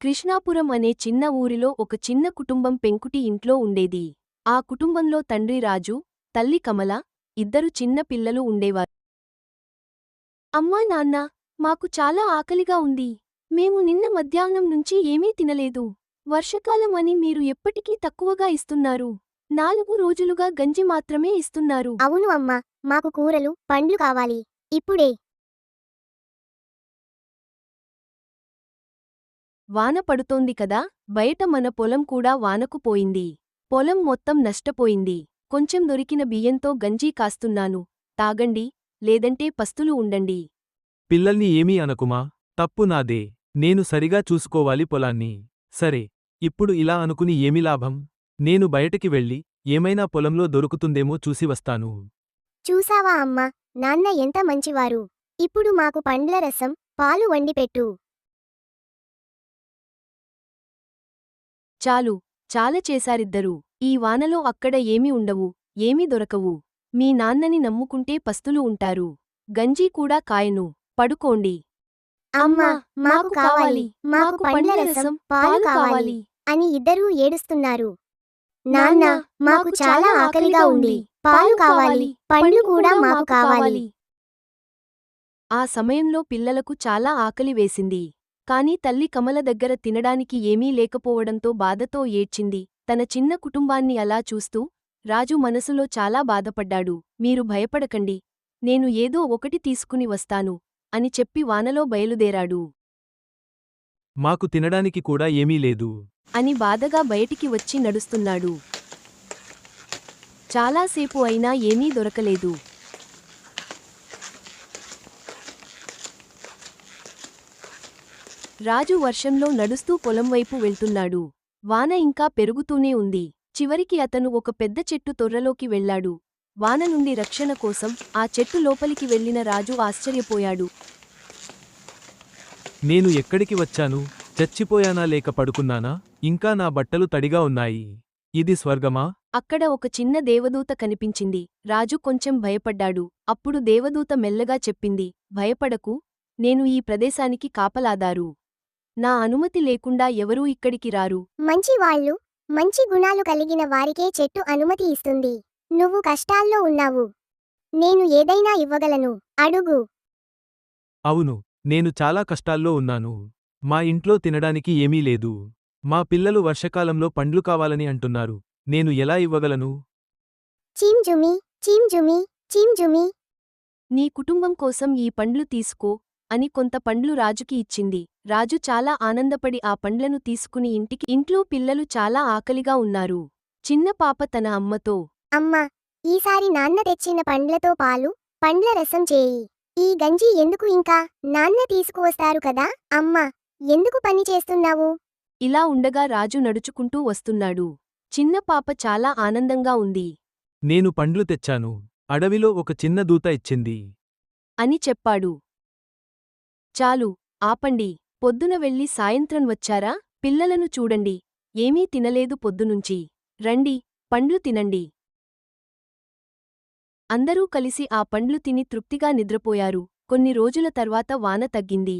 కృష్ణాపురం అనే చిన్న ఊరిలో ఒక చిన్న కుటుంబం పెంకుటి ఇంట్లో ఉండేది. ఆ కుటుంబంలో తండ్రి రాజు, తల్లి కమల, ఇద్దరు చిన్న పిల్లలు ఉండేవారు. అమ్మా నాన్నా, మాకు చాలా ఆకలిగా ఉంది. మేము నిన్న మధ్యాహ్నం నుంచి ఏమీ తినలేదు. వర్షకాలం అని మీరు ఎప్పటికీ తక్కువగా ఇస్తున్నారు. 4 రోజులుగా గంజి మాత్రమే ఇస్తున్నారు. అవును అమ్మా, మాకు కూరలు, పండ్లు కావాలి. ఇప్పుడే. వాన పడుతోంది కదా, బయట మన పొలం కూడా వానకు పోయింది. పొలం మొత్తం నష్టపోయింది. కొంచెం దొరికిన బియ్యంతో గంజీ కాస్తున్నాను. తాగండి, లేదంటే పస్తులు ఉండండి. పిల్లల్ని ఏమీ అనకుమా, తప్పు నాదే. నేను సరిగా చూసుకోవాలి పొలాన్ని. సరే, ఇప్పుడు ఇలా అనుకుని ఏమి లాభం? నేను బయటకి వెళ్ళి ఏమైనా పొలంలో దొరుకుతుందేమో చూసి వస్తాను. చూసావా అమ్మా, నాన్న ఎంత మంచివారు. ఇప్పుడు మాకు పండ్ల రసం, పాలు వండిపెట్టు. చాలు, చాలా చేశారిద్దరూ. ఈ వానలో అక్కడ ఏమీ ఉండవు, ఏమీ దొరకవు. మీ నాన్నని నమ్ముకుంటే పస్తులు ఉంటారు. గంజీ కూడా కాయను. పడుకోండి. అమ్మా, మాకు కావాలి, మాకు పండ్ల రసం, పాలు కావాలి అని ఇద్దరూ ఏడుస్తున్నారు. నాన్న, మాకు చాలా ఆకలిగా ఉంది. పాలు కావాలి, పండ్లు కూడా మాకు కావాలి. ఆ సమయంలో పిల్లలకు చాలా ఆకలి వేసింది. కాని తల్లి కమల దగ్గర తినడానికి ఏమీ లేకపోవడంతో బాధతో ఏడ్చింది. తన చిన్న కుటుంబాన్ని అలా చూస్తూ రాజు మనసులో చాలా బాధపడ్డాడు. మీరు భయపడకండి, నేను ఏదో ఒకటి తీసుకుని వస్తాను అని చెప్పి వానలో బయలుదేరాడు. మాకు తినడానికి కూడా ఏమీ లేదు అని బాధగా బయటికి వచ్చి నడుస్తున్నాడు. చాలాసేపు అయినా ఏమీ దొరకలేదు. రాజు వర్షంలో నడుస్తూ పొలంవైపు వెళ్తున్నాడు. వాన ఇంకా పెరుగుతూనే ఉంది. చివరికి అతను ఒక పెద్ద చెట్టు తొర్రలోకి వెళ్లాడు. వాన నుండి రక్షణ కోసం ఆ చెట్టు లోపలికి వెళ్లిన రాజు ఆశ్చర్యపోయాడు. నేను ఎక్కడికి వచ్చాను? చచ్చిపోయానా లేక పడుకున్నానా? ఇంకా నా బట్టలు తడిగా ఉన్నాయి. ఇది స్వర్గమా? అక్కడ ఒక చిన్న దేవదూత కనిపించింది. రాజు కొంచెం భయపడ్డాడు. అప్పుడు దేవదూత మెల్లగా చెప్పింది, భయపడకు, నేను ఈ ప్రదేశానికి కాపలాదారు. నా అనుమతి లేకుండా ఎవరూ ఇక్కడికి రారు. మంచి వాళ్ళు, మంచి గుణాలు కలిగిన వారికే చెట్టు అనుమతి ఇస్తుంది. నువ్వు కష్టాల్లో ఉన్నావు. నేను ఏదైనా ఇవ్వగలను, అడుగు. అవును, నేను చాలా కష్టాల్లో ఉన్నాను. మా ఇంట్లో తినడానికి ఏమీ లేదు. మా పిల్లలు వర్షకాలంలో పండ్లు కావాలని అంటున్నారు. నేను ఎలా ఇవ్వగలను? చీంజుమి, చీంజుమి, చీంజుమి. నీ కుటుంబం కోసం ఈ పండ్లు తీసుకో అని కొంత పండ్లు రాజుకి ఇచ్చింది. రాజు చాలా ఆనందపడి ఆ పండ్లను తీసుకుని ఇంట్లో పిల్లలు చాలా ఆకలిగా ఉన్నారు. చిన్న పాప తన అమ్మతో, అమ్మా, ఈసారి నాన్న తెచ్చిన పండ్లతో పాలు, పండ్ల రసం చేయి. ఈ గంజి ఎందుకు ఇంకా? నాన్న తీసుకువస్తారు కదా. అమ్మా, ఎందుకు పని చేస్తున్నావు? ఇలా ఉండగా రాజు నడుచుకుంటూ వస్తున్నాడు. చిన్న పాప చాలా ఆనందంగా ఉంది నేను పండ్లు తెచ్చాను. అడవిలో ఒక చిన్న దూత ఇచ్చింది అని చెప్పాడు. చాలు, ఆపండి. పొద్దున వెళ్ళి సాయంత్రం వచ్చారా? పిల్లలను చూడండి, ఏమీ తినలేదు పొద్దునుంచి. రండి, పండ్లు తినండి. అందరూ కలిసి ఆ పండ్లు తిని తృప్తిగా నిద్రపోయారు. కొన్ని రోజుల తర్వాత వాన తగ్గింది.